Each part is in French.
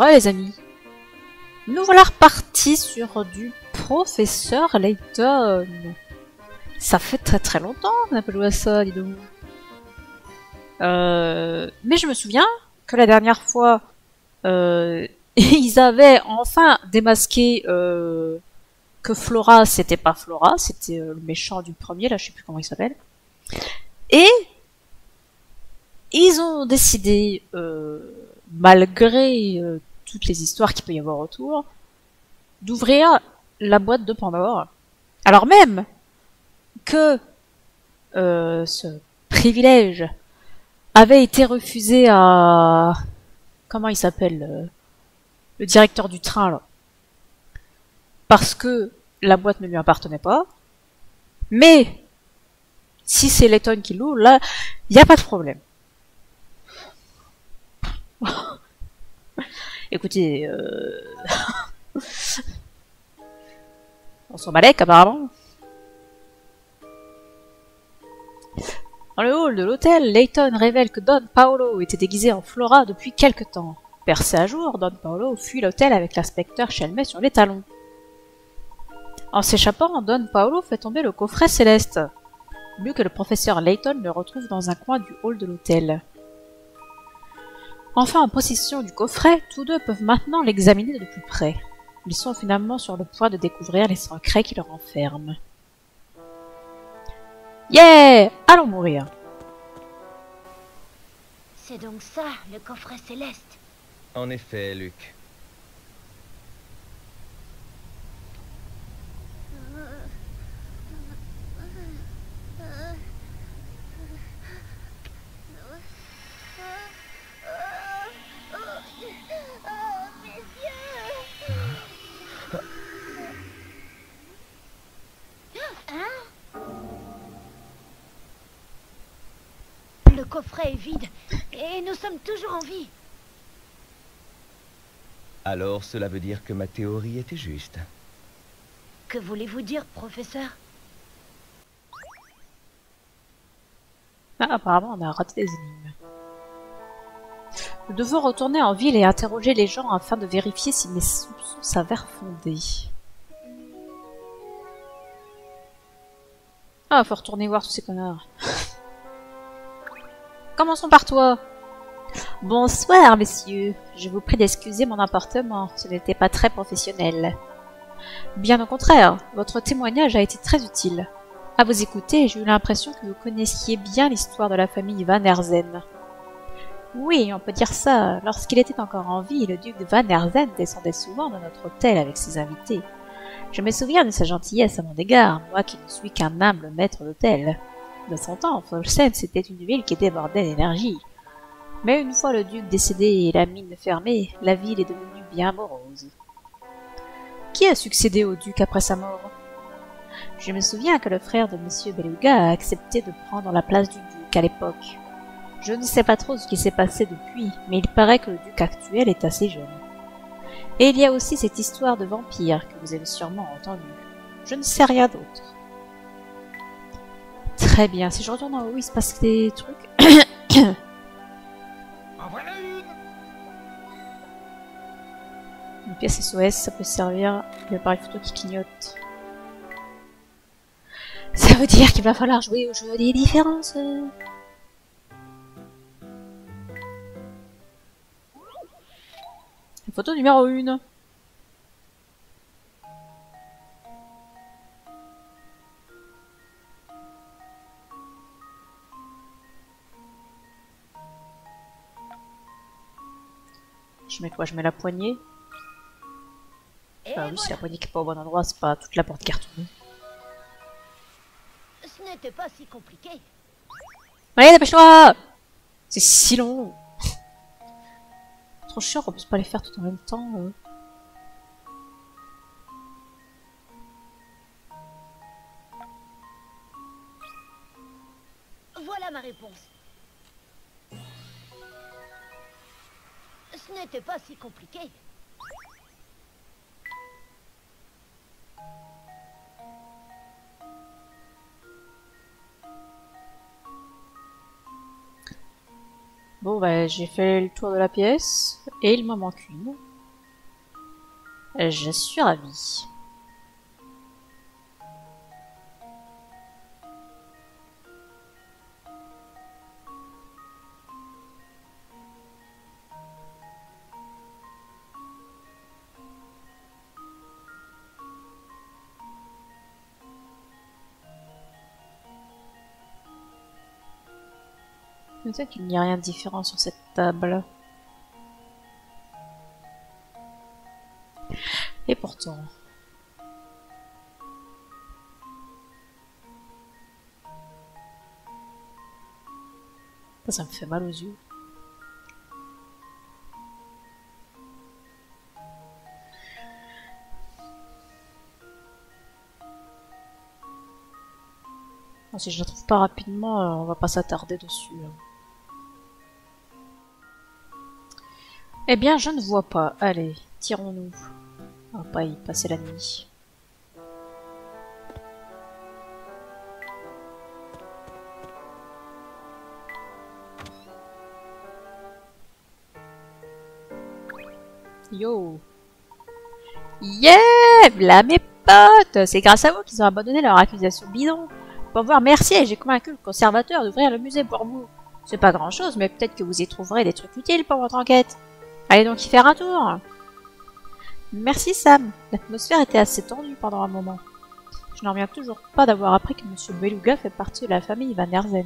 Les amis, nous voilà repartis sur du professeur Layton. Ça fait très longtemps qu'on n'a pas joué à ça, dis donc. Mais je me souviens que la dernière fois, ils avaient enfin démasqué que Flora, c'était pas Flora, c'était le méchant du premier, là je sais plus comment il s'appelle. Et ils ont décidé, malgré toutes les histoires qu'il peut y avoir autour, d'ouvrir la boîte de Pandore. Alors même que ce privilège avait été refusé à... Comment il s'appelle le directeur du train, là. Parce que la boîte ne lui appartenait pas. Mais si c'est Layton qui l'ouvre, là, il n'y a pas de problème. Écoutez, on s'en balèque apparemment. Dans le hall de l'hôtel, Layton révèle que Don Paolo était déguisé en Flora depuis quelque temps. Percé à jour, Don Paolo fuit l'hôtel avec l'inspecteur Chelmet sur les talons. En s'échappant, Don Paolo fait tomber le coffret céleste. Mieux que le professeur Layton le retrouve dans un coin du hall de l'hôtel. Enfin en possession du coffret, tous deux peuvent maintenant l'examiner de plus près. Ils sont finalement sur le point de découvrir les secrets qui le renferment. Yeah! Allons mourir! C'est donc ça, le coffret céleste. En effet, Luc. Le coffret est vide, et nous sommes toujours en vie. Alors cela veut dire que ma théorie était juste. Que voulez-vous dire, professeur? Ah, apparemment on a raté des énigmes. Nous devons retourner en ville et interroger les gens afin de vérifier si mes soupçons s'avèrent fondés. Ah, faut retourner voir tous ces connards. Commençons par toi. Bonsoir, messieurs. Je vous prie d'excuser mon emportement. Ce n'était pas très professionnel. Bien au contraire, votre témoignage a été très utile. À vous écouter, j'ai eu l'impression que vous connaissiez bien l'histoire de la famille Van Herzen. Oui, on peut dire ça. Lorsqu'il était encore en vie, le duc de Van Herzen descendait souvent dans notre hôtel avec ses invités. Je me souviens de sa gentillesse à mon égard, moi qui ne suis qu'un humble maître d'hôtel. De son temps, Folsen, c'était une ville qui débordait d'énergie. Mais une fois le duc décédé et la mine fermée, la ville est devenue bien morose. Qui a succédé au duc après sa mort? Je me souviens que le frère de Monsieur Beluga a accepté de prendre la place du duc à l'époque. Je ne sais pas trop ce qui s'est passé depuis, mais il paraît que le duc actuel est assez jeune. Et il y a aussi cette histoire de vampire que vous avez sûrement entendue. Je ne sais rien d'autre. Très bien, si je retourne en haut, il se passe des trucs. En voilà une. Une pièce SOS, ça peut servir. L'appareil photo qui clignote. Ça veut dire qu'il va falloir jouer au jeu des différences. Photo numéro 1. Je mets quoi? Je mets la poignée. Ah oui, c'est la poignée qui est pas au bon endroit, c'est pas toute la porte qui est retournée. Ce n'était pas si compliqué. Allez, dépêche-toi! C'est si long. Trop chiant qu'on puisse pas les faire tout en même temps. Voilà ma réponse. Ce n'était pas si compliqué. Bon, bah, j'ai fait le tour de la pièce. Et il m'en manque une. Je suis ravie. Peut-être qu'il n'y a rien de différent sur cette table. Et pourtant... Ça me fait mal aux yeux. Bon, si je la trouve pas rapidement, on va pas s'attarder dessus. Eh bien, je ne vois pas. Allez, tirons-nous. On va pas y passer la nuit. Yo! Yeah! Là, mes potes! C'est grâce à vous qu'ils ont abandonné leur accusation bidon. Pour voir Mercier, j'ai convaincu le conservateur d'ouvrir le musée pour vous. C'est pas grand chose, mais peut-être que vous y trouverez des trucs utiles pour votre enquête. Allez donc y faire un tour. Merci Sam. L'atmosphère était assez tendue pendant un moment. Je n'en reviens toujours pas d'avoir appris que Monsieur Beluga fait partie de la famille Van Herzen.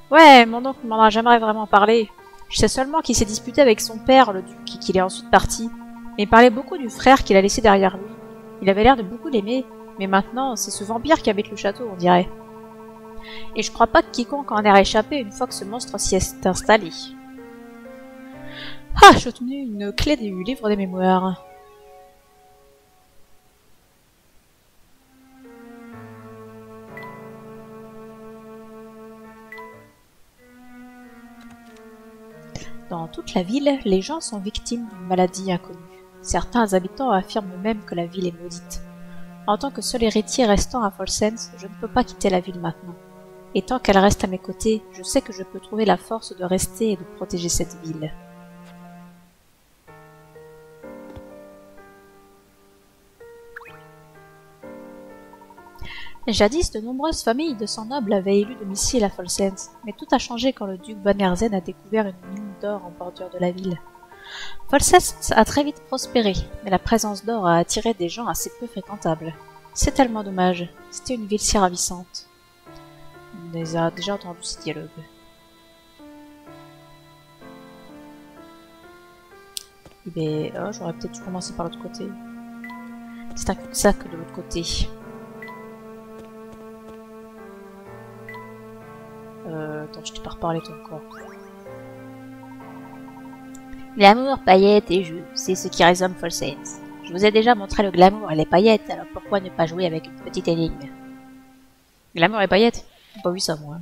Ouais, mon oncle ne m'en a jamais vraiment parlé. Je sais seulement qu'il s'est disputé avec son père, le duc, et qu'il est ensuite parti. Mais il parlait beaucoup du frère qu'il a laissé derrière lui. Il avait l'air de beaucoup l'aimer, mais maintenant, c'est ce vampire qui habite le château, on dirait. Et je crois pas que quiconque en ait réchappé une fois que ce monstre s'y est installé. Ah, j'ai obtenu une clé du livre des mémoires. Dans toute la ville, les gens sont victimes d'une maladie inconnue. Certains habitants affirment même que la ville est maudite. En tant que seul héritier restant à Folsens, je ne peux pas quitter la ville maintenant. Et tant qu'elle reste à mes côtés, je sais que je peux trouver la force de rester et de protéger cette ville. Jadis, de nombreuses familles de sang nobles avaient élu domicile à Folsens, mais tout a changé quand le duc Van Herzen a découvert une mine d'or en bordure de la ville. Folsens a très vite prospéré, mais la présence d'or a attiré des gens assez peu fréquentables. C'est tellement dommage, c'était une ville si ravissante. On a déjà entendu ce dialogue. Eh ben, oh, j'aurais peut-être dû commencer par l'autre côté. C'est un cul-de-sac de l'autre côté. Attends, je t'ai pas reparlé toi encore. Glamour, paillettes et jeux, c'est ce qui résume Folsens. Je vous ai déjà montré le glamour et les paillettes, alors pourquoi ne pas jouer avec une petite énigme? Glamour et paillettes? J'ai pas vu ça moi.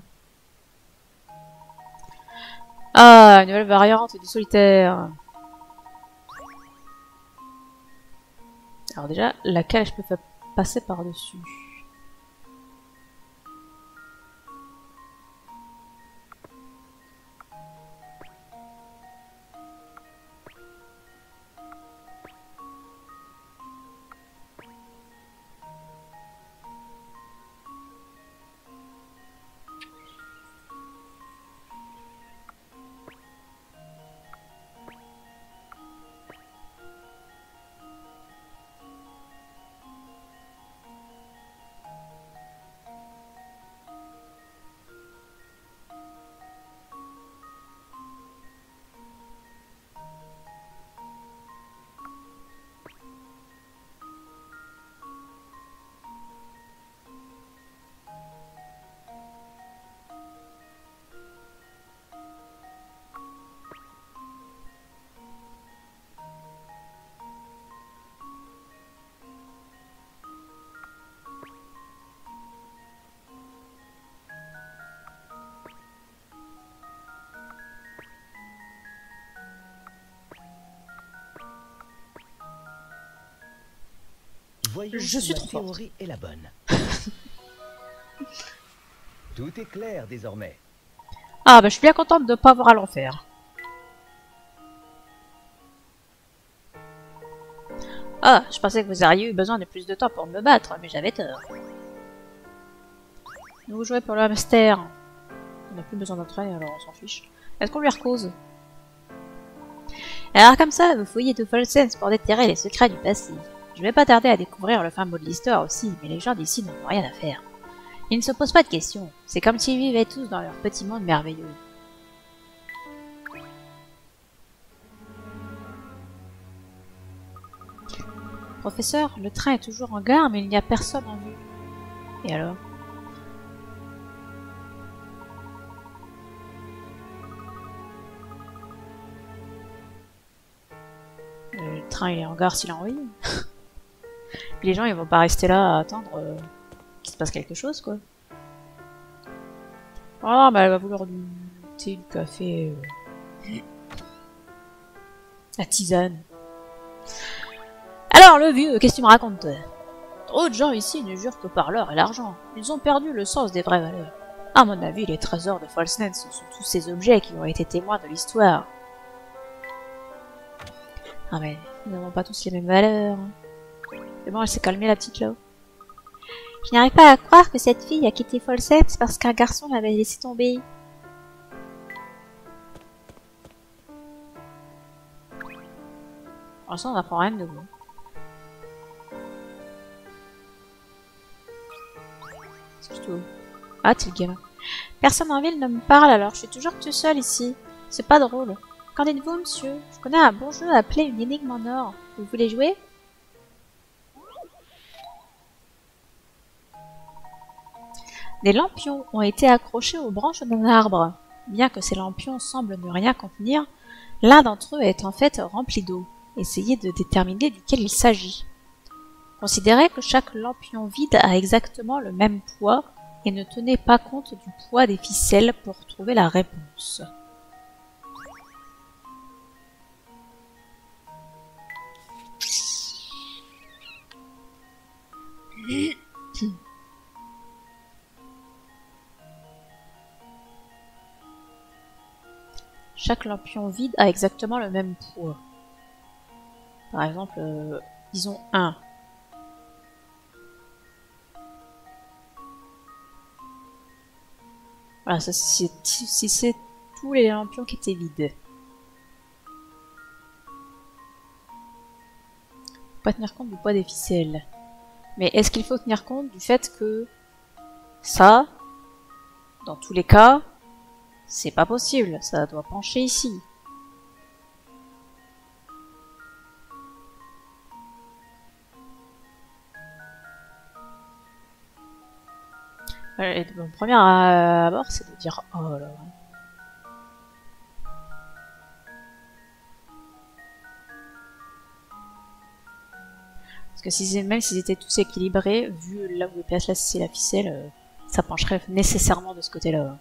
Ah, une nouvelle variante du solitaire. Alors déjà, laquelle je peux faire passer par-dessus? Voyons Je si suis ma trop forte. théorie est la bonne. Tout est clair désormais. Ah bah je suis bien contente de ne pas avoir à l'enfer. Ah, je pensais que vous auriez eu besoin de plus de temps pour me battre, mais j'avais tort. Vous jouez pour le hamster. On n'a plus besoin d'entraîner, alors on s'en fiche. Est-ce qu'on lui recose? Alors comme ça, vous fouillez tout Folsen's pour déterrer les secrets du passé. Je vais pas tarder à découvrir le fin mot de l'histoire aussi, mais les gens d'ici n'ont rien à faire. Ils ne se posent pas de questions. C'est comme s'ils vivaient tous dans leur petit monde merveilleux. Professeur, le train est toujours en gare, mais il n'y a personne en vue. Et alors? Le train il est en gare s'il a envie. Puis les gens ils vont pas rester là à attendre qu'il se passe quelque chose quoi. Ah bah elle va vouloir du thé, du café, la tisane. Alors le vieux, qu'est-ce que tu me racontes toi? Trop de gens ici ne jurent que par l'or et l'argent. Ils ont perdu le sens des vraies valeurs. À mon avis, les trésors de Folsned sont tous ces objets qui ont été témoins de l'histoire. Ah mais nous n'avons pas tous les mêmes valeurs. C'est bon, elle s'est calmée la petite là. Je n'arrive pas à croire que cette fille a quitté Folsned parce qu'un garçon l'avait laissé tomber. Pour l'instant, on n'apprend rien de nouveau. C'est tout. Ah, t'es le gamin. Personne en ville ne me parle alors, je suis toujours tout seul ici. C'est pas drôle. Qu'en dites-vous, monsieur? Je connais un bon jeu appelé une énigme en or. Vous voulez jouer? Des lampions ont été accrochés aux branches d'un arbre. Bien que ces lampions semblent ne rien contenir, l'un d'entre eux est en fait rempli d'eau. Essayez de déterminer duquel il s'agit. Considérez que chaque lampion vide a exactement le même poids et ne tenez pas compte du poids des ficelles pour trouver la réponse. Chaque lampion vide a exactement le même poids. Par exemple, disons 1. Voilà, ça si c'est tous les lampions qui étaient vides. Faut pas tenir compte du poids des ficelles. Mais est-ce qu'il faut tenir compte du fait que ça, dans tous les cas, c'est pas possible, ça doit pencher ici. Et mon premier abord, c'est de dire oh là. Parce que si même s'ils étaient tous équilibrés, vu là où est placée la ficelle, ça pencherait nécessairement de ce côté-là.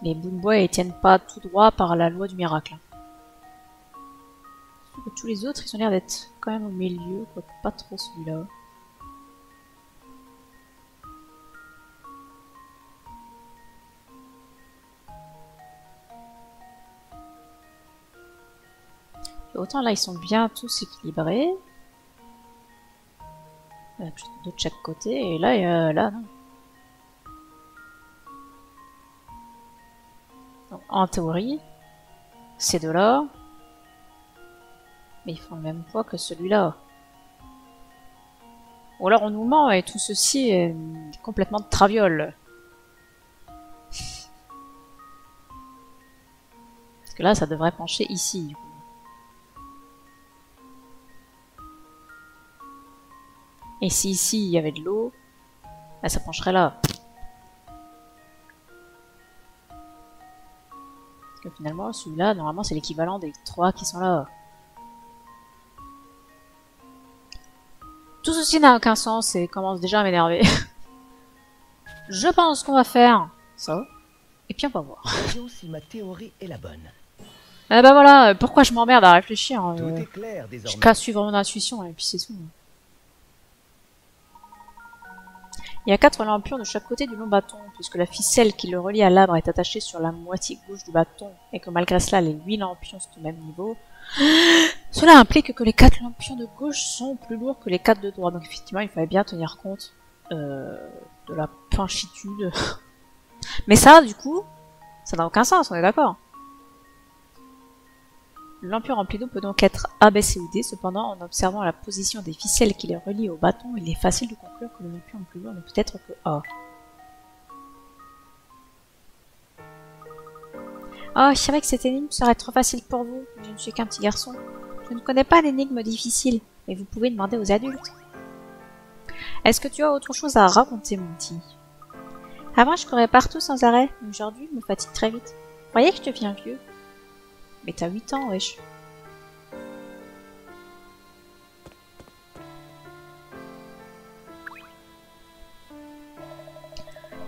Les bouts de bois ils tiennent pas tout droit par la loi du miracle. Surtout que tous les autres ils ont l'air d'être quand même au milieu, quoi, pas trop celui-là. Autant là ils sont bien tous équilibrés. Deux de chaque côté, et là, là non. Donc, en théorie, ces deux-là, mais ils font le même poids que celui-là. Ou alors on nous ment et tout ceci est complètement de traviole. Parce que là, ça devrait pencher ici, du coup. Et si ici il y avait de l'eau, là, ça pencherait là. Parce que finalement, celui-là, normalement, c'est l'équivalent des 3 qui sont là. Tout ceci n'a aucun sens et commence déjà à m'énerver. Je pense qu'on va faire ça. Et puis on va voir. Voyons si ma théorie est la bonne. Eh ben voilà, pourquoi je m'emmerde à réfléchir. Tout est clair désormais. Je qu'à suivre mon intuition et puis c'est tout. Il y a 4 lampions de chaque côté du long bâton, puisque la ficelle qui le relie à l'arbre est attachée sur la moitié gauche du bâton, et que malgré cela les 8 lampions sont au même niveau. Cela implique que les 4 lampions de gauche sont plus lourds que les 4 de droite, donc effectivement il fallait bien tenir compte de la penchitude. Mais ça, du coup, ça n'a aucun sens, on est d'accord. Le lampion rempli d'eau peut donc être A, B, C ou D, cependant en observant la position des ficelles qui les relient au bâton, il est facile de conclure que le lampion le plus lourd ne peut être que A. Oh, je savais que cette énigme serait trop facile pour vous, je ne suis qu'un petit garçon. Je ne connais pas d'énigmes difficiles, mais vous pouvez demander aux adultes. Est-ce que tu as autre chose à raconter, mon petit? Avant, je courais partout sans arrêt, mais aujourd'hui, je me fatigue très vite. Vous croyez que je deviens vieux? Mais t'as 8 ans, wesh.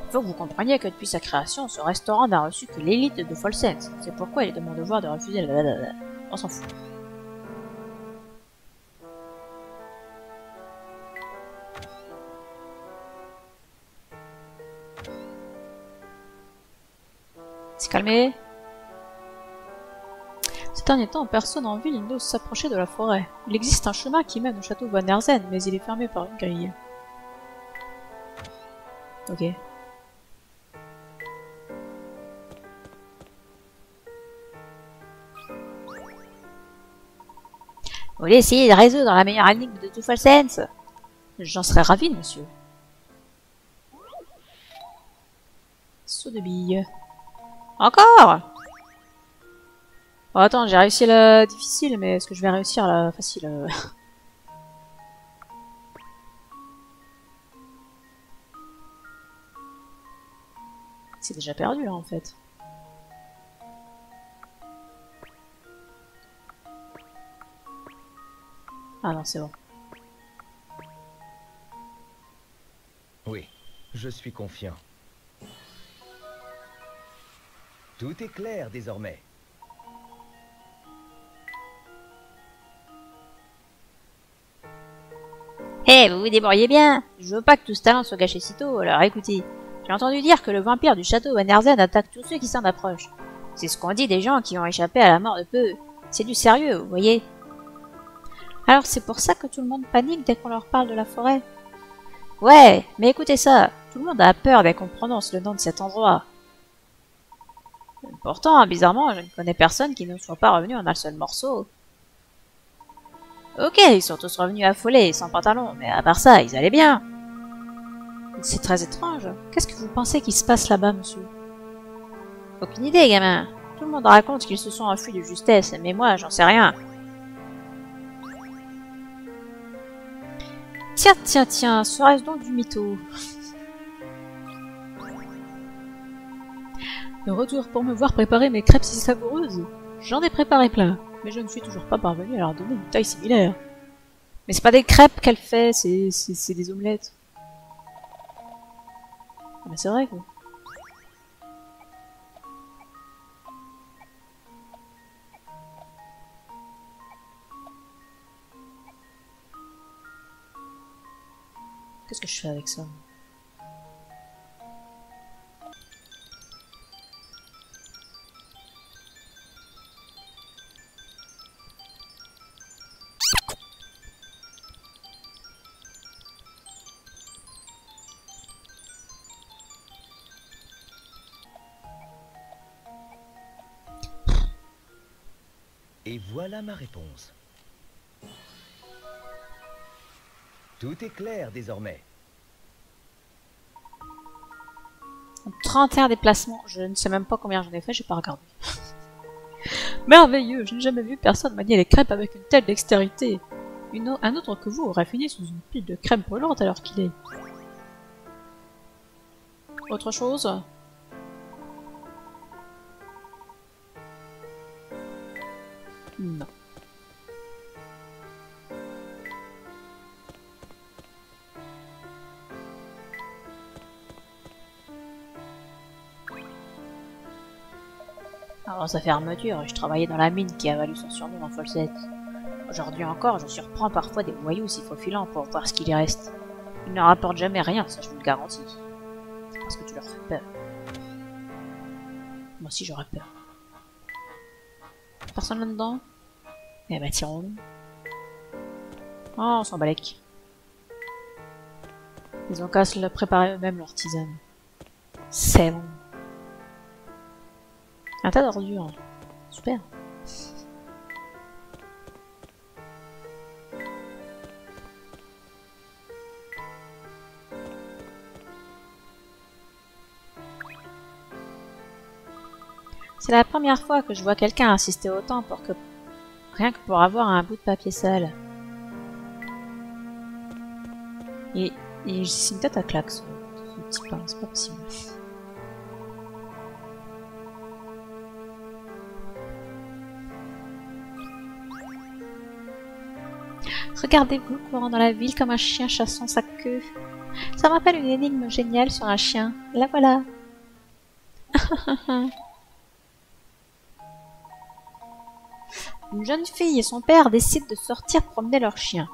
Il faut que vous compreniez que depuis sa création, ce restaurant n'a reçu que l'élite de Folsens. C'est pourquoi il est de mon devoir de refuser la... On s'en fout. C'est calmé. Ces derniers temps, personne en ville n'ose s'approcher de la forêt. Il existe un chemin qui mène au château Van Herzen, mais il est fermé par une grille. Ok. Vous voulez essayer de résoudre la meilleure énigme de tout Folsens? J'en serais ravi, monsieur. Saut de billes. Encore? Oh, attends, j'ai réussi la difficile, mais est-ce que je vais réussir la facile? C'est déjà perdu, là, en fait. Ah non, c'est bon. Oui, je suis confiant. Tout est clair désormais. Eh, vous vous débrouillez bien. Je veux pas que tout ce talent soit gâché si tôt, alors écoutez. J'ai entendu dire que le vampire du château Van Herzen attaque tous ceux qui s'en approchent. C'est ce qu'on dit des gens qui ont échappé à la mort de peu. C'est du sérieux, vous voyez. Alors c'est pour ça que tout le monde panique dès qu'on leur parle de la forêt. Ouais, mais écoutez ça. Tout le monde a peur dès qu'on prononce le nom de cet endroit. Pourtant, bizarrement, je ne connais personne qui ne soit pas revenu en un seul morceau. Ok, ils sont tous revenus affolés, sans pantalon, mais à part ça, ils allaient bien. C'est très étrange. Qu'est-ce que vous pensez qu'il se passe là-bas, monsieur? Aucune idée, gamin. Tout le monde raconte qu'ils se sont enfuis de justesse, mais moi, j'en sais rien. Tiens, tiens, tiens, serait-ce donc du mytho? De retour pour me voir préparer mes crêpes si savoureuses. J'en ai préparé plein, mais je ne suis toujours pas parvenu à leur donner une taille similaire. Mais c'est pas des crêpes qu'elle fait, c'est des omelettes. Ah mais c'est vrai quoi. Qu'est-ce que je fais avec ça? Et voilà ma réponse. Tout est clair désormais. 31 déplacements, je ne sais même pas combien j'en ai fait, j'ai pas regardé. Merveilleux, je n'ai jamais vu personne manier les crêpes avec une telle dextérité. Un autre que vous aurait fini sous une pile de crème brûlante alors qu'il est. Autre chose? Non. Avant sa fermeture, je travaillais dans la mine qui a valu son surnom en Folsens. Aujourd'hui encore, je surprends parfois des voyous s'y faufilant pour voir ce qu'il y reste. Ils ne rapportent jamais rien, ça je vous le garantis. Parce que tu leur fais peur. Moi aussi j'aurais peur. Personne là-dedans? Eh bah tirons-nous. Oh, on s'en balèque. Ils ont qu'à se préparer eux-mêmes leur tisane. C'est bon. Un tas d'ordures. Super. C'est la première fois que je vois quelqu'un insister autant pour que... rien que pour avoir un bout de papier sale. Et c'est une tête à claque, ce petit pain, c'est pas possible. Regardez-vous courant dans la ville comme un chien chassant sa queue. Ça me rappelle une énigme géniale sur un chien. La voilà. Une jeune fille et son père décident de sortir promener leur chien.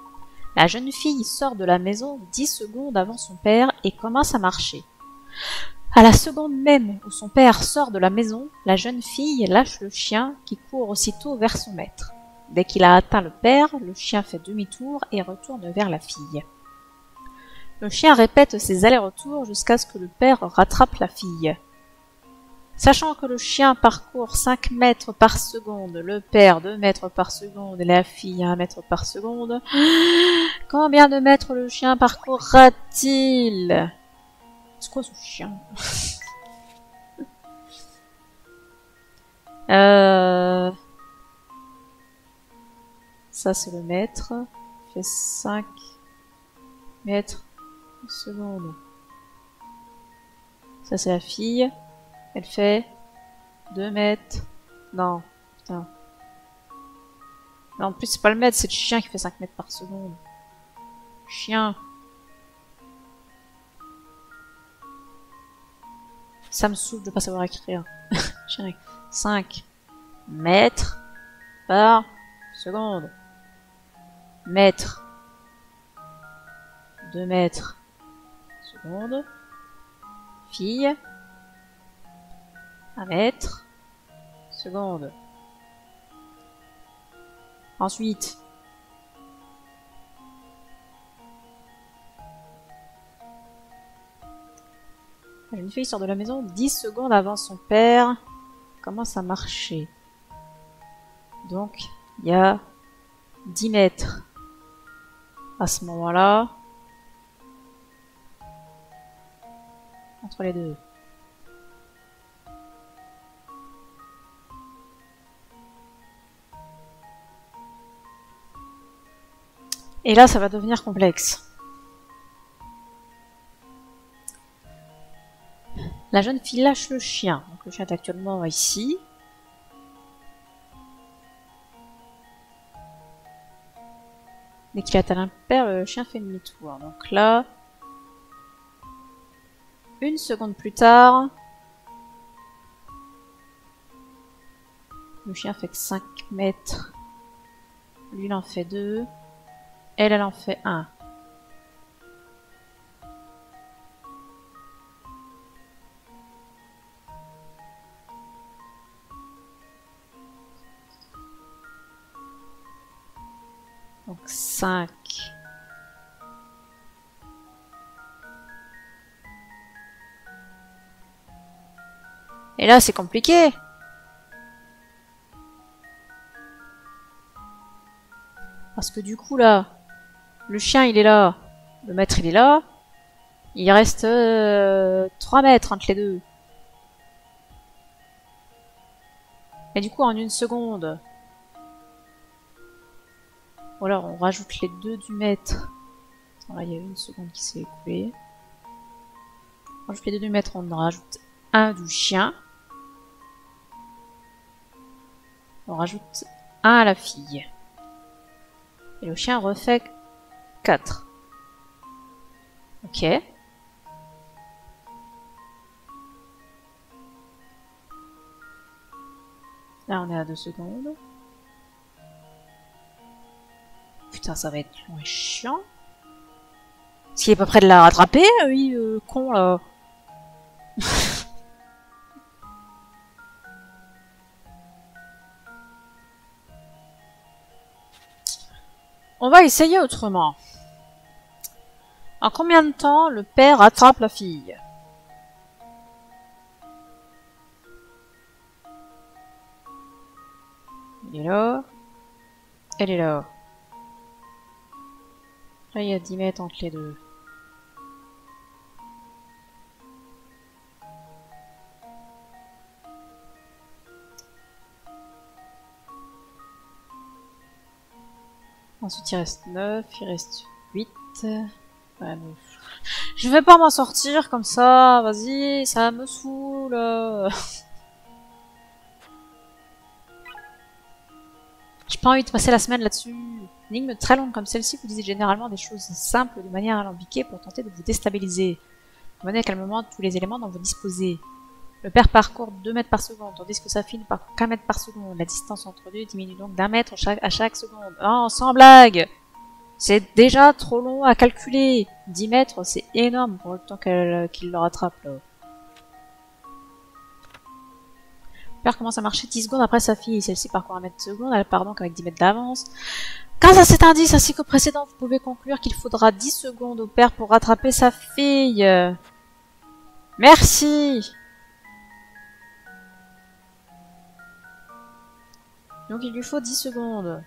La jeune fille sort de la maison 10 secondes avant son père et commence à marcher. À la seconde même où son père sort de la maison, la jeune fille lâche le chien qui court aussitôt vers son maître. Dès qu'il a atteint le père, le chien fait demi-tour et retourne vers la fille. Le chien répète ses allers-retours jusqu'à ce que le père rattrape la fille. Sachant que le chien parcourt 5 mètres par seconde, le père 2 mètres par seconde et la fille 1 mètre par seconde, combien de mètres le chien parcourra-t-il? C'est quoi ce chien? Ça c'est le mètre, il fait 5 mètres par seconde. Ça c'est la fille. Elle fait 2 mètres. Non, putain. Mais en plus, c'est pas le mètre, c'est le chien qui fait 5 mètres par seconde. Chien. Ça me saoule de pas savoir écrire. 5 mètres par seconde. Mètre. 2 mètres. Seconde. Fille. 1 mètre. Seconde. Ensuite. La jeune fille sort de la maison 10 secondes avant son père. Commence à marcher. Donc, il y a 10 mètres. À ce moment-là. Entre les deux. Et là, ça va devenir complexe. La jeune fille lâche le chien. Donc le chien est actuellement ici. Dès qu'il atteint un père, le chien fait demi-tour. Donc là, 1 seconde plus tard, le chien fait que 5 mètres. Lui, il en fait 2. Elle en fait 1. Donc 5. Et là, c'est compliqué. Parce que du coup, là, le chien, il est là. Le maître, il est là. Il reste 3 mètres entre les deux. Et du coup, en 1 seconde... Ou alors, on rajoute les 2 du maître. Attends, là, il y a 1 seconde qui s'est écoulée. On rajoute les 2 du maître, on en rajoute 1 du chien. On rajoute 1 à la fille. Et le chien refait 4. Ok. Là, on est à 2 secondes. Putain, ça va être long et chiant. Est-ce qu'il est pas prêt de la rattraper, oui, con, là. On va essayer autrement. En combien de temps le père rattrape la fille? Il est là. Elle est là. Là, il y a 10 mètres entre les deux. Ensuite, il reste 9, il reste 8. Ouais, mais... Je vais pas m'en sortir comme ça, vas-y, ça me saoule. J'ai pas envie de passer la semaine là-dessus. Une énigme très longue comme celle-ci vous disait généralement des choses simples de manière alambiquée pour tenter de vous déstabiliser. Menez calmement tous les éléments dont vous disposez. Le père parcourt 2 mètres par seconde, tandis que sa fille ne parcourt qu'1 mètre par seconde. La distance entre deux diminue donc d'1 mètre à chaque seconde. Oh, sans blague! C'est déjà trop long à calculer. 10 mètres, c'est énorme pour le temps qu'il le rattrape, là. Le père commence à marcher 10 secondes après sa fille. Celle-ci parcourt 1 mètre seconde, elle part donc avec 10 mètres d'avance. Grâce à cet indice ainsi qu'au précédent, vous pouvez conclure qu'il faudra 10 secondes au père pour rattraper sa fille. Merci! Donc il lui faut 10 secondes.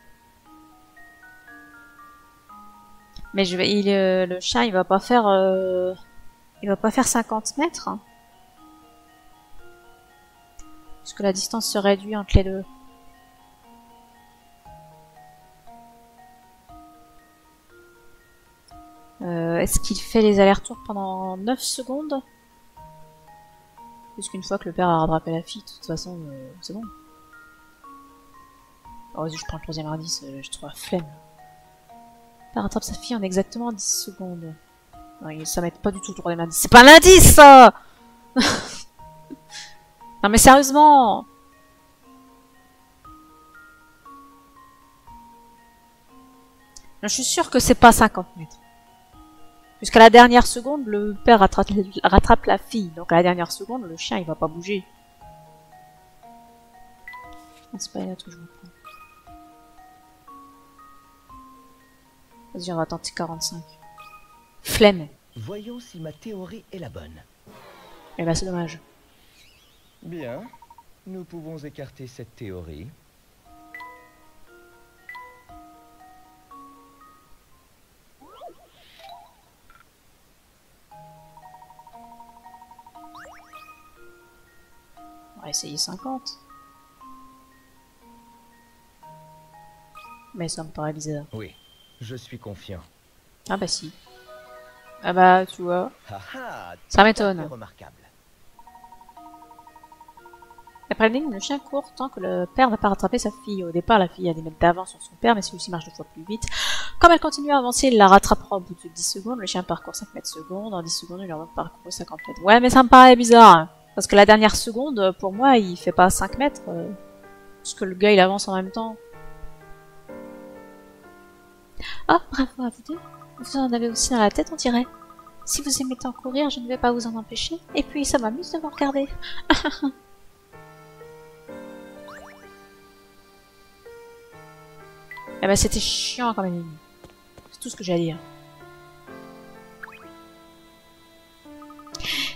Mais le chien il va pas faire 50 mètres. Hein. Parce que la distance se réduit entre les deux. Est-ce qu'il fait les allers-retours pendant 9 secondes? Puisqu'une fois que le père a rattrapé la fille, de toute façon, c'est bon. Oh, vas-y, je prends le 3e indice, je trouve la flemme. Le père rattrape sa fille en exactement 10 secondes. Non, ça m'aide pas du tout le 3e indice. C'est pas un indice, ça! Non mais sérieusement! Je suis sûre que c'est pas 50 mètres. Jusqu'à la dernière seconde, le père rattrape la fille. Donc à la dernière seconde, le chien il va pas bouger. C'est pas une autre que je me prends. Vas-y, on va tenter 45. Flemme. Voyons si ma théorie est la bonne. Eh ben c'est dommage. Bien, nous pouvons écarter cette théorie. On va essayer 50. Mais ça me paraît bizarre. Oui, je suis confiant. Ah bah si. Ah bah tu vois. Ça m'étonne. Remarquable. Après l'énigme, le chien court tant que le père n'a pas rattrapé sa fille. Au départ, la fille a des mètres d'avance sur son père, mais celui-ci marche 2 fois plus vite. Comme elle continue à avancer, il la rattrapera au bout de 10 secondes. Le chien parcourt 5 mètres secondes. En 10 secondes, il aura parcouru 50 mètres. Ouais, mais ça me paraît bizarre. Parce que la dernière seconde, pour moi, il fait pas 5 mètres. Parce que le gars, il avance en même temps. Oh, bravo à vous deux. Vous en avez aussi dans la tête, on dirait. Si vous aimez tant courir, je ne vais pas vous en empêcher. Et puis, ça m'amuse de vous regarder. Eh ben, c'était chiant quand même. C'est tout ce que j'ai à dire.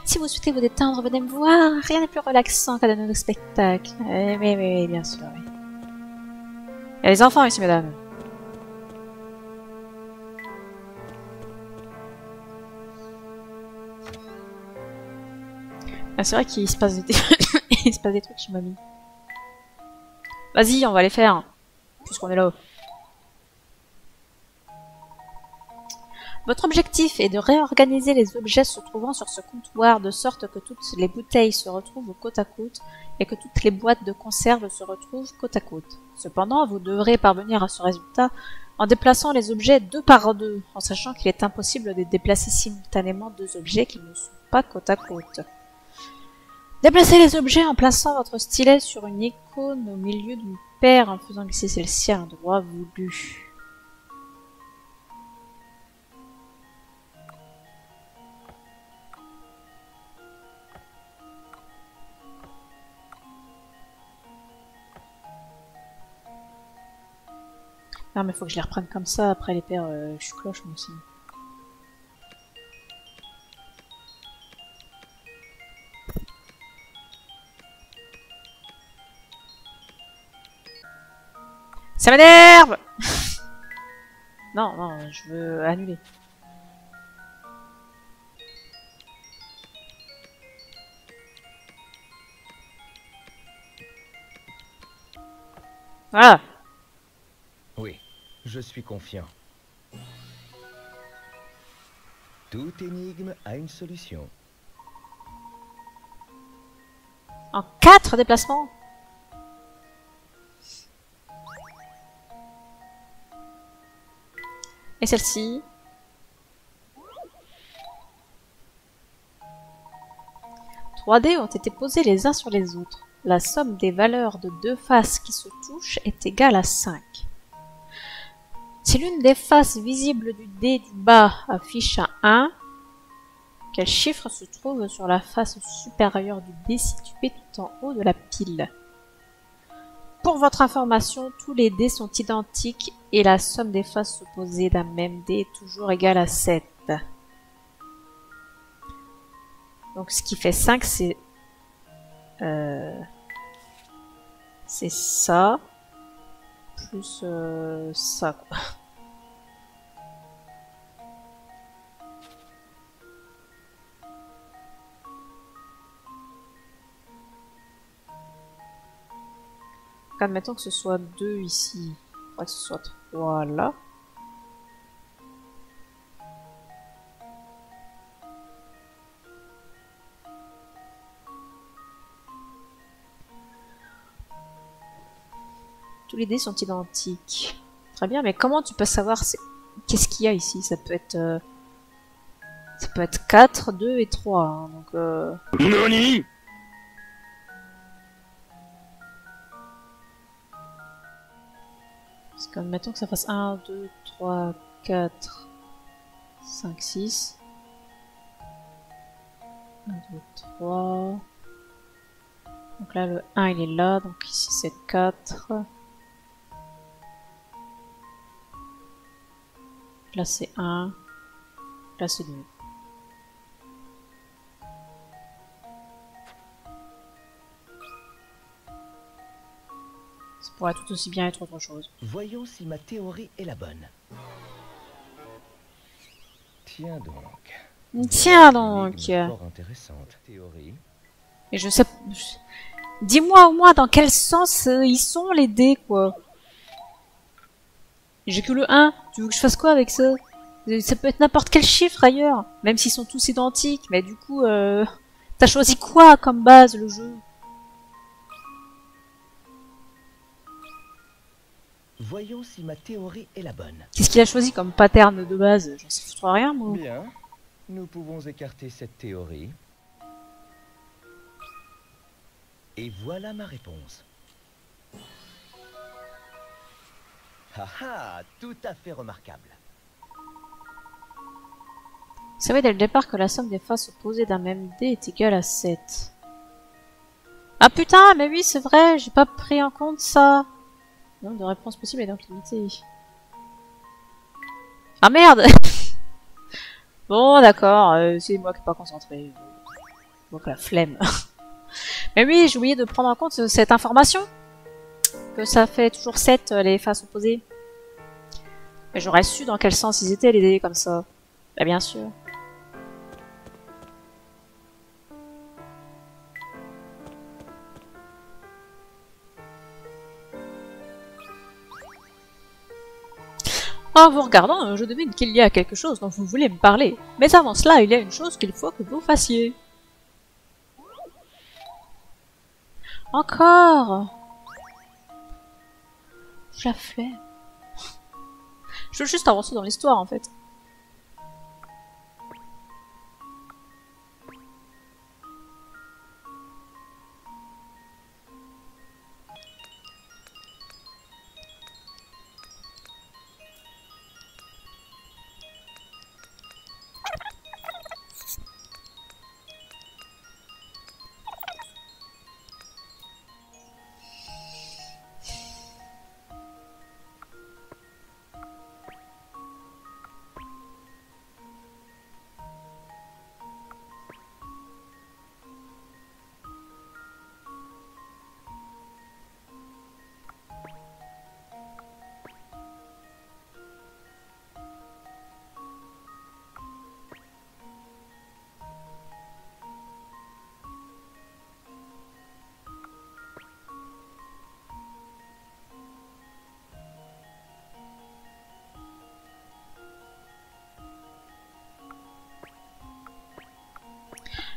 Si vous souhaitez vous détendre, venez me voir. Rien n'est plus relaxant qu'un de nos spectacles. Mais, bien sûr, oui. Il y a les enfants ici, mesdames. Ah, c'est vrai qu'il se passe des il se passe des trucs chez mamie. Vas-y, on va les faire. Puisqu'on est là. Votre objectif est de réorganiser les objets se trouvant sur ce comptoir de sorte que toutes les bouteilles se retrouvent côte à côte et que toutes les boîtes de conserve se retrouvent côte à côte. Cependant, vous devrez parvenir à ce résultat en déplaçant les objets 2 par 2, en sachant qu'il est impossible de déplacer simultanément 2 objets qui ne sont pas côte à côte. Déplacez les objets en plaçant votre stylet sur une icône au milieu d'une paire en faisant glisser celle-ci à l'endroit voulu. Non, mais faut que je les reprenne comme ça. Après les paires, je suis cloche moi aussi. Ça m'énerve. Non, non, je veux annuler. Voilà. Oui, je suis confiant. Toute énigme a une solution. En 4 déplacements. Et celle-ci. Trois dés ont été posés les uns sur les autres. La somme des valeurs de deux faces qui se touchent est égale à 5. Si l'une des faces visibles du dé du bas affiche un 1, quel chiffre se trouve sur la face supérieure du dé situé tout en haut de la pile? Pour votre information, tous les dés sont identiques et la somme des faces opposées d'un même dé est toujours égale à 7. Donc ce qui fait 5, c'est ça, plus ça, quoi. Admettons que ce soit 2 ici. Il faudrait que ce soit 3 là. Tous les dés sont identiques. Très bien, mais comment tu peux savoir qu'est-ce qu'il y a ici? Ça peut être 4, 2 et 3. Hein, donc NANI? parce que admettons que ça fasse 1, 2, 3, 4, 5, 6. 1, 2, 3. Donc là, le 1, il est là. Donc ici, c'est 4. Là, c'est 1. Là, c'est 2. Ça pourrait tout aussi bien être autre chose. Voyons si ma théorie est la bonne. Tiens donc. Tiens Voilà une donc. énigme fort intéressante. Théorie. Et je sais... Dis-moi au moins dans quel sens ils sont les dés, quoi. J'ai que le 1. Tu veux que je fasse quoi avec ça? Ça peut être n'importe quel chiffre ailleurs. Même s'ils sont tous identiques. Mais du coup, t'as choisi quoi comme base, le jeu? Voyons si ma théorie est la bonne. Qu'est-ce qu'il a choisi comme pattern de base? J'en sais foutre rien, moi. Bien, nous pouvons écarter cette théorie. Et voilà ma réponse. Haha, tout à fait remarquable. Vous savez dès le départ que la somme des faces opposées d'un même dé est égale à 7. Ah putain, mais oui, c'est vrai, j'ai pas pris en compte ça. Le nombre de réponses possibles est donc limité. Ah merde. Bon, d'accord, c'est moi qui suis pas concentré. Donc la flemme. Mais oui, j'ai oublié de prendre en compte cette information. Que ça fait toujours 7 les faces opposées. Mais j'aurais su dans quel sens ils étaient les dés comme ça. Bah bien sûr. En vous regardant, je devine qu'il y a quelque chose dont vous voulez me parler. Mais avant cela, il y a une chose qu'il faut que vous fassiez. Encore. Je la fais. Je veux juste avancer dans l'histoire, en fait.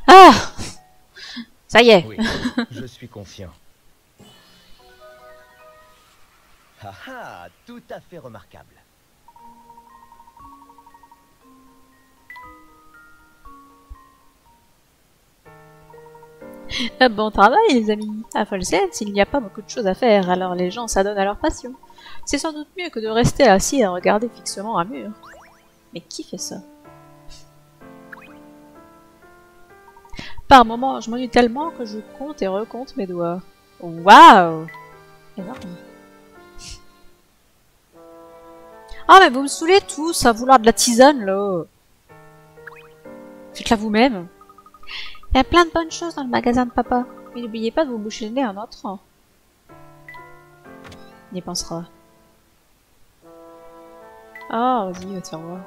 Ah! Ça y est. Oui, je suis confiant. Ah ah, tout à fait remarquable. Bon travail, les amis. À Folsens, il n'y a pas beaucoup de choses à faire, alors les gens s'adonnent à leur passion. C'est sans doute mieux que de rester assis à regarder fixement un mur. Mais qui fait ça? Par moments, je m'ennuie tellement que je compte et recompte mes doigts. Waouh! Énorme. Ah, mais vous me saoulez tous à vouloir de la tisane, là. Faites-la vous-même. Il y a plein de bonnes choses dans le magasin de papa. Mais n'oubliez pas de vous boucher le nez en entrant. On y pensera. Ah, vas-y, va te faire voir.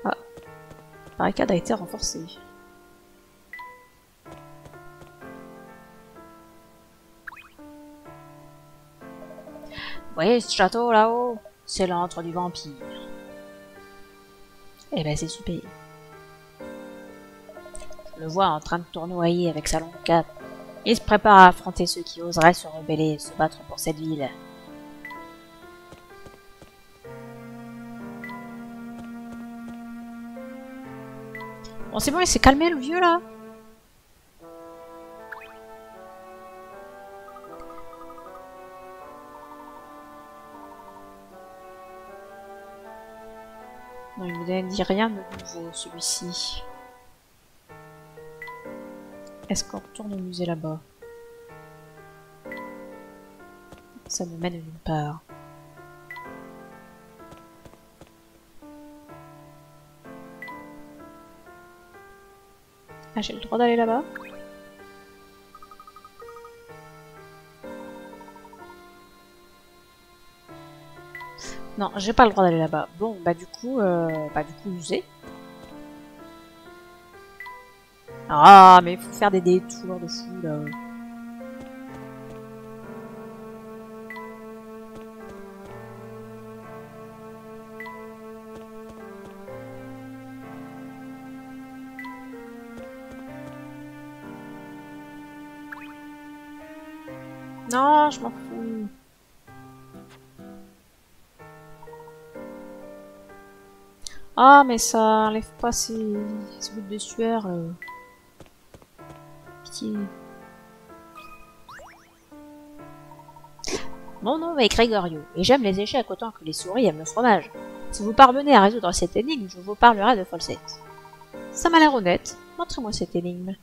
Ah, la barricade a été renforcée. Vous voyez ce château là-haut? C'est l'antre du vampire. Eh ben c'est super. Je le vois en train de tournoyer avec sa longue cape. Il se prépare à affronter ceux qui oseraient se rebeller et se battre pour cette ville. Bon c'est bon, il s'est calmé le vieux là. Non, il ne me dit rien de nouveau, celui-ci. Est-ce qu'on retourne au musée là-bas? Ça me mène nulle part. Ah, j'ai le droit d'aller là-bas? Non, j'ai pas le droit d'aller là-bas. Bon, bah du coup, musée. Ah, mais il faut faire des détours de fou, là. Non, je m'en fous. Ah, mais ça enlève pas ces gouttes de sueur. Pitié. Mon nom est Gregorio, et j'aime les échecs autant que les souris aiment le fromage. Si vous parvenez à résoudre cette énigme, je vous parlerai de Folsets. Ça m'a l'air honnête. Montrez-moi cette énigme.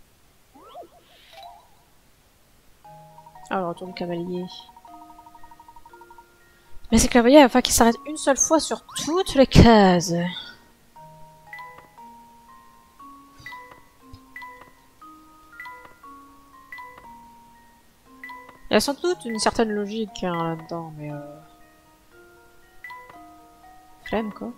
Alors, retourne cavalier. Mais c'est cavalier, enfin qu'il s'arrête une seule fois sur toutes les cases. Il y a sans doute une certaine logique hein, là-dedans, mais flemme quoi.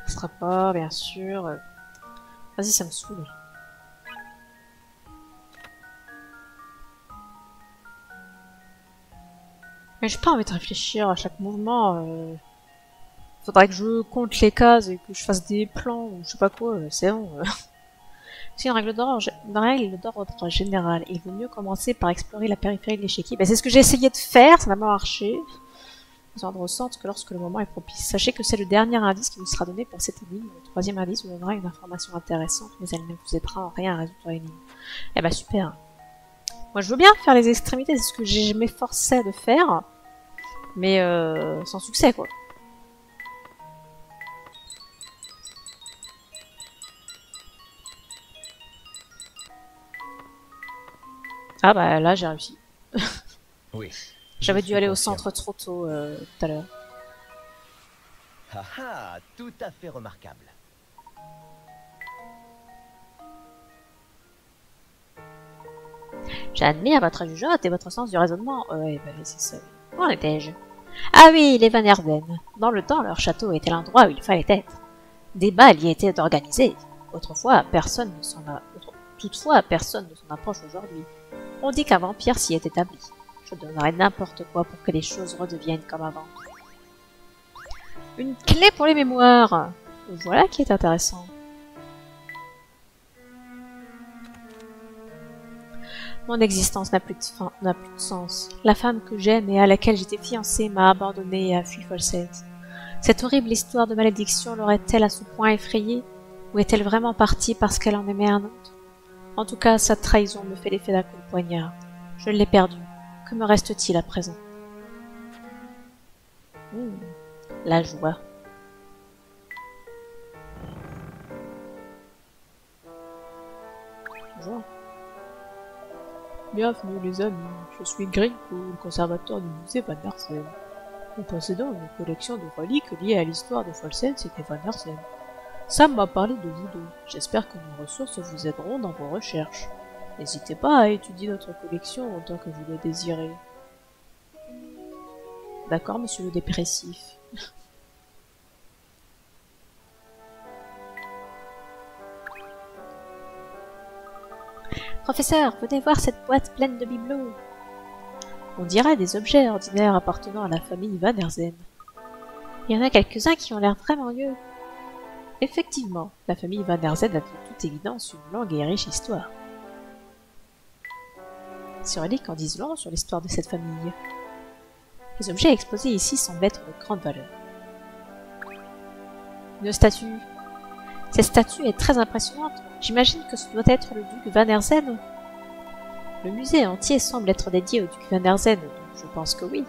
Ce sera pas, bien sûr. Vas-y, ça me saoule. Mais j'ai pas envie de réfléchir à chaque mouvement. Faudrait que je compte les cases et que je fasse des plans ou je sais pas quoi. C'est bon. C'est une règle d'ordre général. Il vaut mieux commencer par explorer la périphérie de l'échiquier. Ben, c'est ce que j'ai essayé de faire, ça n'a pas marché. Vous en ressente que lorsque le moment est propice. Sachez que c'est le dernier indice qui vous sera donné pour cette énigme. Le troisième indice vous donnera une information intéressante, mais elle ne vous aidera en rien à résoudre l'énigme. Eh ben super. Moi je veux bien faire les extrémités, c'est ce que je m'efforçais de faire, mais sans succès quoi. Ah bah là j'ai réussi. Oui, J'avais Je dû suis aller au confiant. centre trop tôt tout à l'heure. Ah ah, tout à fait remarquable. J'admire votre jugeote et votre sens du raisonnement. Ouais, bah, c'est ça. Où en étais-je? Ah oui, les Van Herzen. Dans le temps, leur château était l'endroit où il fallait être. Des bals y étaient organisés. Autrefois, personne ne s'en a... Toutefois, personne ne s'en approche aujourd'hui. On dit qu'un vampire s'y est établi. Je donnerais n'importe quoi pour que les choses redeviennent comme avant. Une clé pour les mémoires. Voilà qui est intéressant. Mon existence n'a plus de fin, n'a plus de sens. La femme que j'aime et à laquelle j'étais fiancée m'a abandonnée et a fui Folseth. Cette horrible histoire de malédiction l'aurait-elle à ce point effrayée? Ou est-elle vraiment partie parce qu'elle en aimait un autre? En tout cas, sa trahison me fait l'effet d'un coup de poignard. Je l'ai perdue. Que me reste-t-il à présent? La joie. Bonjour. Bienvenue les amis, je suis Grinko, le conservateur du musée Van Herzen. Nous possédons une collection de reliques liées à l'histoire de Folseth et des Van Herzen. Sam m'a parlé de vous deux. J'espère que nos ressources vous aideront dans vos recherches. N'hésitez pas à étudier notre collection autant que vous le désirez. D'accord, monsieur le dépressif. Professeur, venez voir cette boîte pleine de bibelots. On dirait des objets ordinaires appartenant à la famille Van Herzen. Il y en a quelques-uns qui ont l'air vraiment vieux. Effectivement, la famille Van Herzen a de toute évidence une longue et riche histoire. Ces reliques en disent long sur l'histoire de cette famille. Les objets exposés ici semblent être de grande valeur. Une statue. Cette statue est très impressionnante. J'imagine que ce doit être le duc Van Herzen. Le musée entier semble être dédié au duc Van Herzen, donc je pense que oui.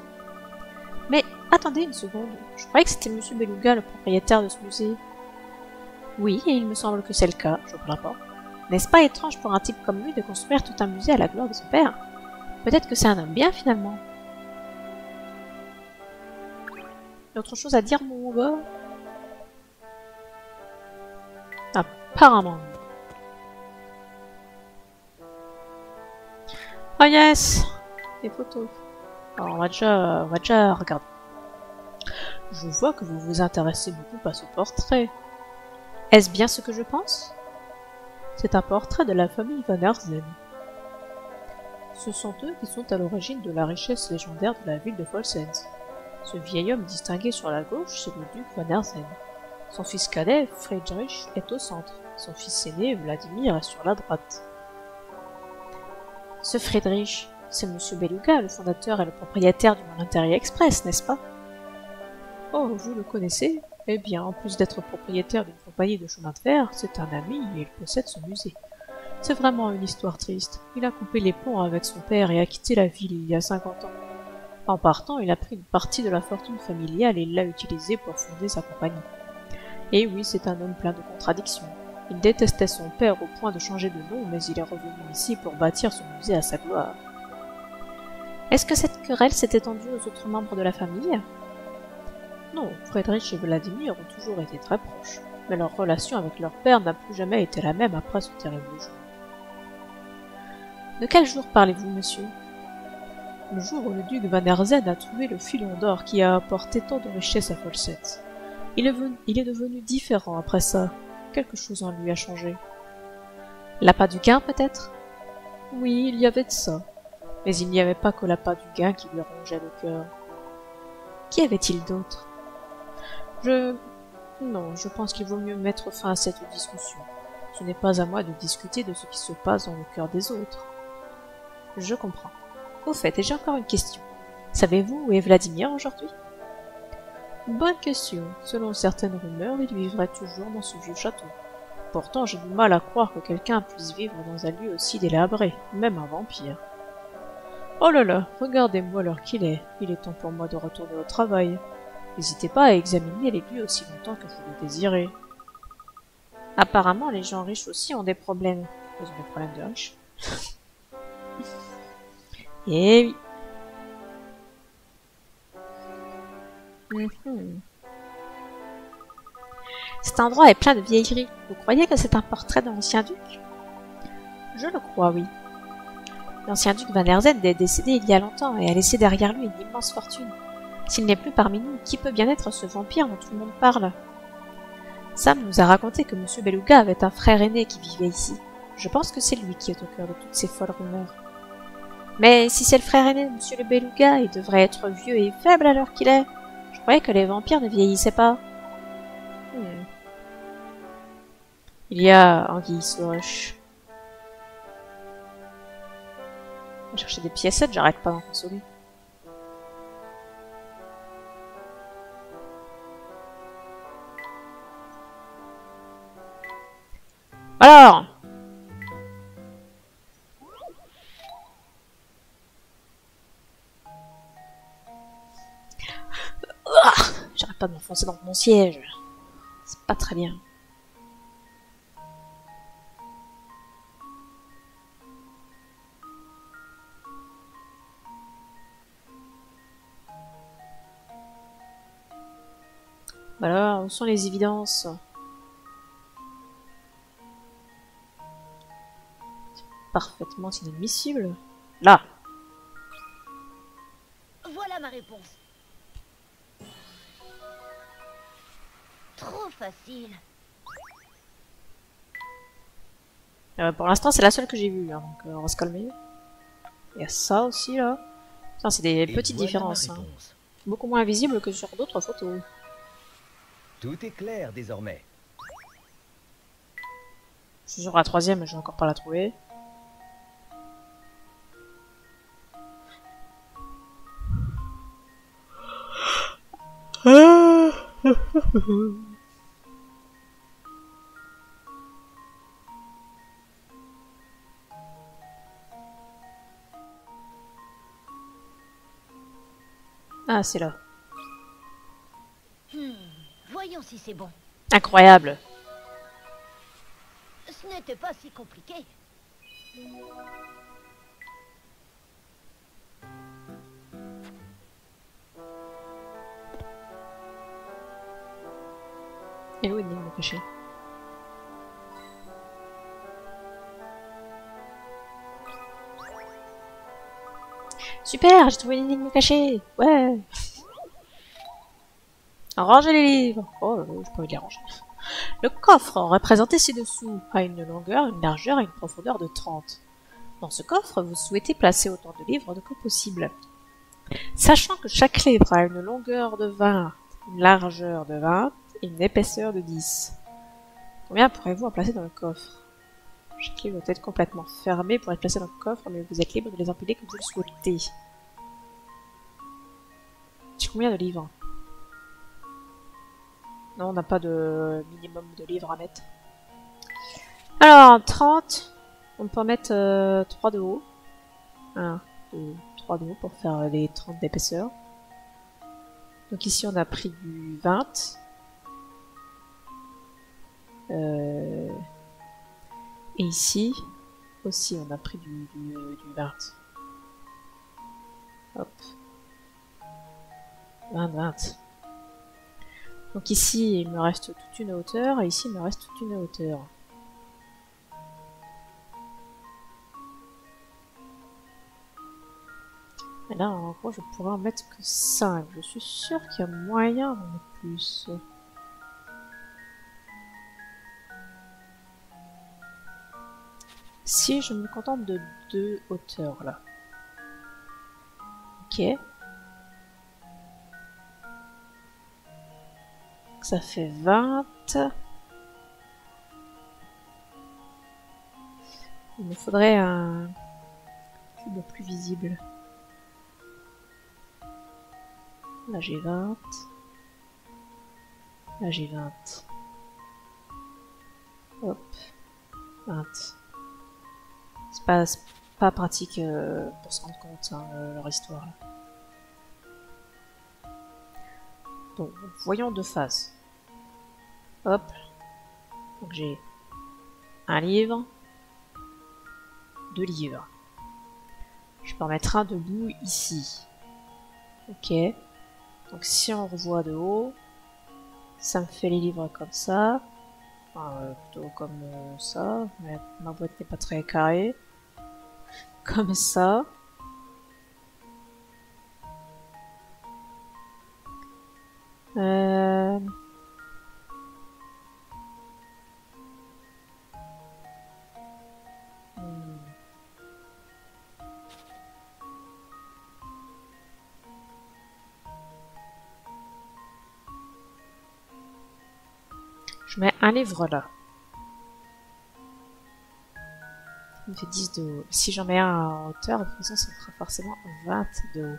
Mais attendez une seconde, je croyais que c'était Monsieur Beluga le propriétaire de ce musée. Oui, et il me semble que c'est le cas, je plains pas. N'est-ce pas étrange pour un type comme lui de construire tout un musée à la gloire de son père? Peut-être que c'est un homme bien finalement. Autre chose à dire, mon gars? Apparemment. Oh yes! Des photos. Alors on va déjà regarder. Je vois que vous vous intéressez beaucoup à ce portrait. Est-ce bien ce que je pense? C'est un portrait de la famille Van Herzen. Ce sont eux qui sont à l'origine de la richesse légendaire de la ville de Folseth. Ce vieil homme distingué sur la gauche, c'est le duc Van Herzen. Son fils cadet, Friedrich, est au centre. Son fils aîné, Vladimir, est sur la droite. Ce Friedrich, c'est Monsieur Beluga, le fondateur et le propriétaire du Monterey Express, n'est-ce pas? Oh, vous le connaissez? Eh bien, en plus d'être propriétaire d'une compagnie de chemin de fer, c'est un ami et il possède ce musée. C'est vraiment une histoire triste. Il a coupé les ponts avec son père et a quitté la ville il y a 50 ans. En partant, il a pris une partie de la fortune familiale et l'a utilisée pour fonder sa compagnie. Et oui, c'est un homme plein de contradictions. Il détestait son père au point de changer de nom, mais il est revenu ici pour bâtir son musée à sa gloire. Est-ce que cette querelle s'est étendue aux autres membres de la famille? Non, Friedrich et Vladimir ont toujours été très proches, mais leur relation avec leur père n'a plus jamais été la même après ce terrible jour. De quel jour parlez-vous, monsieur? Le jour où le duc Van Herzen a trouvé le filon d'or qui a apporté tant de richesses à Folseth. Il est devenu différent après ça. Quelque chose en lui a changé. L'appât du gain, peut-être? Oui, il y avait de ça. Mais il n'y avait pas que l'appât du gain qui lui rongeait le cœur. Qui avait-il d'autre? Non, je pense qu'il vaut mieux mettre fin à cette discussion. Ce n'est pas à moi de discuter de ce qui se passe dans le cœur des autres. Je comprends. Au fait, et j'ai encore une question. Savez-vous où est Vladimir aujourd'hui? Bonne question. Selon certaines rumeurs, il vivrait toujours dans ce vieux château. Pourtant, j'ai du mal à croire que quelqu'un puisse vivre dans un lieu aussi délabré, même un vampire. Oh là là, regardez-moi l'heure qu'il est. Il est temps pour moi de retourner au travail. N'hésitez pas à examiner les lieux aussi longtemps que vous le désirez. Apparemment, les gens riches aussi ont des problèmes. Ils ont des problèmes de riches. Eh oui. Mhm. Cet endroit est plein de vieilleries. Vous croyez que c'est un portrait de l'ancien duc? Je le crois, oui. L'ancien duc Van Herzen est décédé il y a longtemps et a laissé derrière lui une immense fortune. S'il n'est plus parmi nous, qui peut bien être ce vampire dont tout le monde parle? Sam nous a raconté que Monsieur Beluga avait un frère aîné qui vivait ici. Je pense que c'est lui qui est au cœur de toutes ces folles rumeurs. Mais si c'est le frère aîné de Monsieur le Beluga, il devrait être vieux et faible à l'heure qu'il est. Je croyais que les vampires ne vieillissaient pas. Il y a Anguille sous roche. On va chercher des piécettes, j'arrête pas d'en consommer. Alors, j'arrête pas de m'enfoncer dans mon siège. C'est pas très bien. Alors, où sont les évidences? Parfaitement inadmissible. Là. Voilà ma réponse. Trop facile. Pour l'instant, c'est la seule que j'ai vue, hein, donc on va se calmer. Il y a ça aussi, là. Putain, c'est des petites différences. Hein. Beaucoup moins visibles que sur d'autres photos. Tout est clair désormais. Je suis sur la troisième, je vais encore pas la trouver. Ah, c'est là. Voyons si c'est bon. Incroyable. Ce n'était pas si compliqué. Et où est le caché? Super, j'ai trouvé une énigme cachée. Ouais. Rangez les livres. Oh, je peux les ranger. Le coffre, représenté ci-dessous, a une longueur, une largeur et une profondeur de 30. Dans ce coffre, vous souhaitez placer autant de livres que possible. Sachant que chaque livre a une longueur de 20, une largeur de 20 et une épaisseur de 10. Combien pourrez-vous en placer dans le coffre? Chaque livre doit être complètement fermé pour être placé dans le coffre, mais vous êtes libre de les empiler comme vous le souhaitez. J'ai combien de livres? Non, on n'a pas de minimum de livres à mettre. Alors, 30, on peut en mettre 3 de haut. 1, 2, 3 de haut pour faire les 30 d'épaisseur. Donc ici, on a pris du 20. Et ici, aussi, on a pris du 20. Hop. 20, 20. Donc ici, il me reste toute une hauteur, et ici, il me reste toute une hauteur. Et là, en gros, je pourrais en mettre que 5. Je suis sûre qu'il y a moyen d'en mettre plus. Si je me contente de 2 hauteurs, là. Ok. Ça fait 20. Il me faudrait un cube plus visible. Là j'ai 20. Là j'ai 20. Hop. 20. C'est pas pratique pour se rendre compte, hein, leur histoire. Donc, voyons 2 phases. Hop. Donc j'ai un livre, 2 livres. Je peux en mettre un debout ici. Ok. Donc si on revoit de haut, ça me fait les livres comme ça. Enfin, plutôt comme ça. Mais ma boîte n'est pas très carrée. Comme ça. Euh... hmm. Je mets un livre là. Ça me fait 10 de haut. Si j'en mets un en hauteur, de toute façon, ça fera forcément 20 de haut.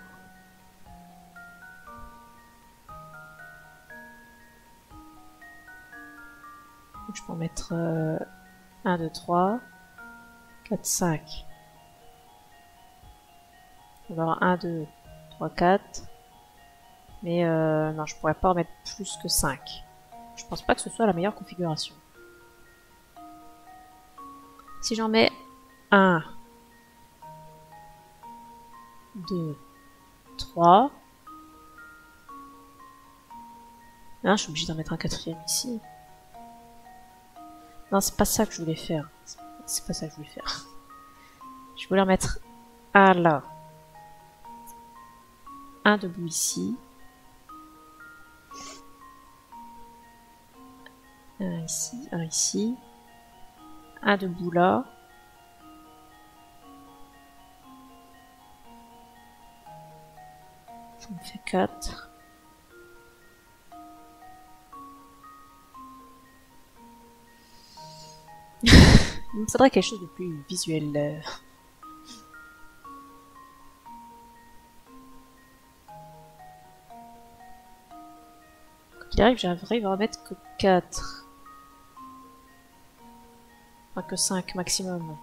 Donc, je peux en mettre 1, 2, 3, 4, 5. Alors 1, 2, 3, 4. Mais non, je pourrais pas en mettre plus que 5. Je pense pas que ce soit la meilleure configuration. Si j'en mets 1, 2, 3. Là, je suis obligée d'en mettre un quatrième ici. Non, c'est pas ça que je voulais faire. C'est pas ça que je voulais faire. Je voulais en mettre un là. Un debout ici. Un ici, un ici. Un debout là. Ça me fait 4. Il me faudrait quelque chose de plus visuel. Quand il arrive, j'arrive à en mettre que 4. Enfin, que 5 maximum.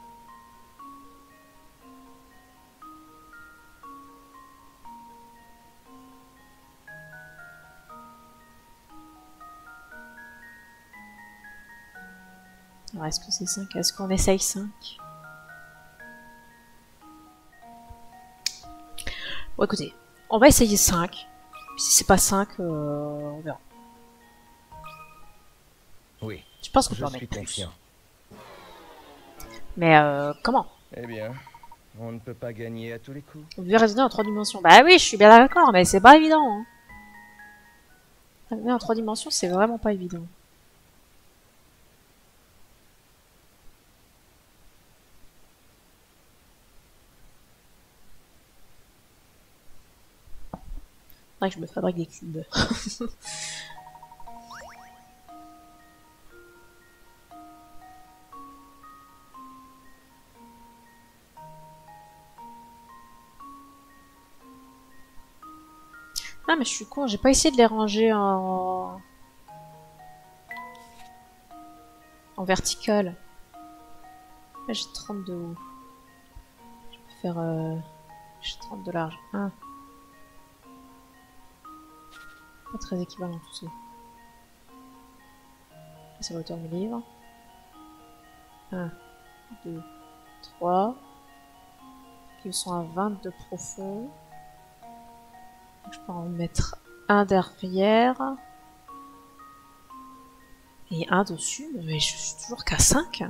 Alors, est-ce que c'est 5? Est-ce qu'on essaye 5? Bon, écoutez, on va essayer 5. Si c'est pas 5, on verra. Oui, Je pense qu'on peut je en suis mettre plus. confiant. Mais comment? Eh bien, on ne peut pas gagner à tous les coups. On devait raisonner en 3 dimensions. Bah oui, je suis bien d'accord, mais c'est pas évident. Hein. Raisonner en 3 dimensions, c'est vraiment pas évident. Faudrait que je me fabrique des cubes. Ah mais je suis con, j'ai pas essayé de les ranger en vertical. Là j'ai 30 de haut. Je peux faire j'ai 30 de large. 1. Pas très équivalent tout ça. C'est la hauteur de mes livres. 1, 2, 3. Ils sont à 20 de profond. Donc, je peux en mettre un derrière. Et un dessus. Mais je suis toujours qu'à 5.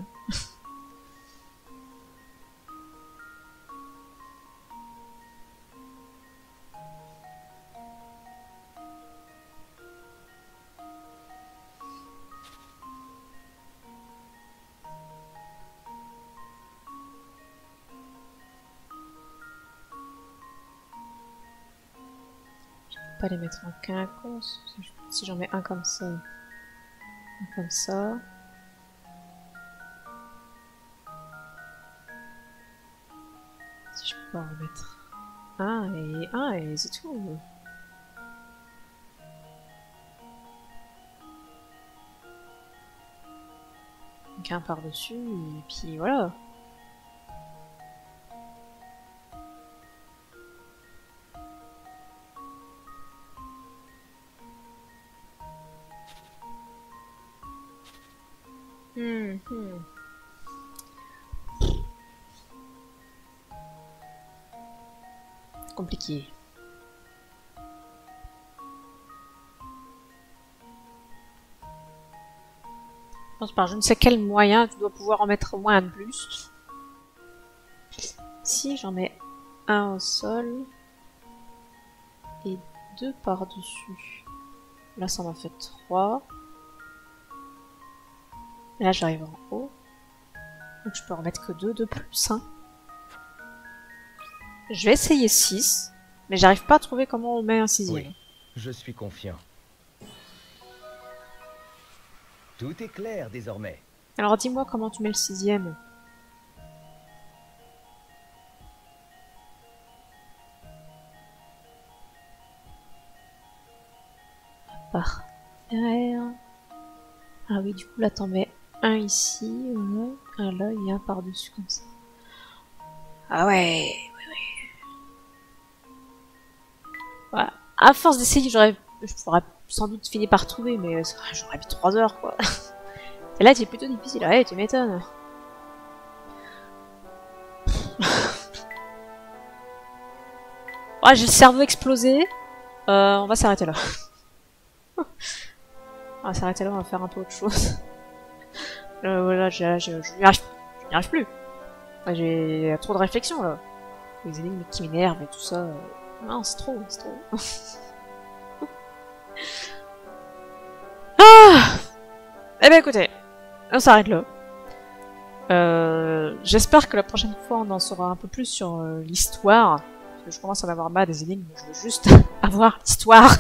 Pas les mettre en quinconce. Si j'en mets un comme ça, un comme ça. Si je peux en mettre un et c'est tout. Donc un par-dessus et puis voilà. Compliqué. pense par je ne sais quel moyen, tu dois pouvoir en mettre au moins un de plus. Ici, j'en mets un au sol. Et 2 par-dessus. Là, ça m'en fait 3. Là, j'arrive en haut. Donc, je peux en mettre que 2 de plus. Hein. Je vais essayer 6. Mais j'arrive pas à trouver comment on met un 6e. Oui, je suis confiant. Tout est clair désormais. Alors, dis-moi comment tu mets le 6e. Par derrière. Ah oui, du coup, là, t'en mets un ici, voilà. Un là et un par-dessus, comme ça. Ah ouais, voilà. À force d'essayer, je pourrais sans doute finir par trouver, mais j'aurais mis 3 heures, quoi. Et là, c'est plutôt difficile. Ouais, tu m'étonnes. Ouais, j'ai le cerveau explosé. On va s'arrêter là. On va s'arrêter là, on va faire un peu autre chose. Voilà, je n'y arrive plus. Enfin, j'ai trop de réflexion, là. Les énigmes qui m'énervent et tout ça. Non, c'est trop, c'est trop. Ah! Eh ben écoutez, on s'arrête là. J'espère que la prochaine fois on en saura un peu plus sur l'histoire. Parce que je commence à en avoir marre des énigmes, je veux juste avoir l'histoire.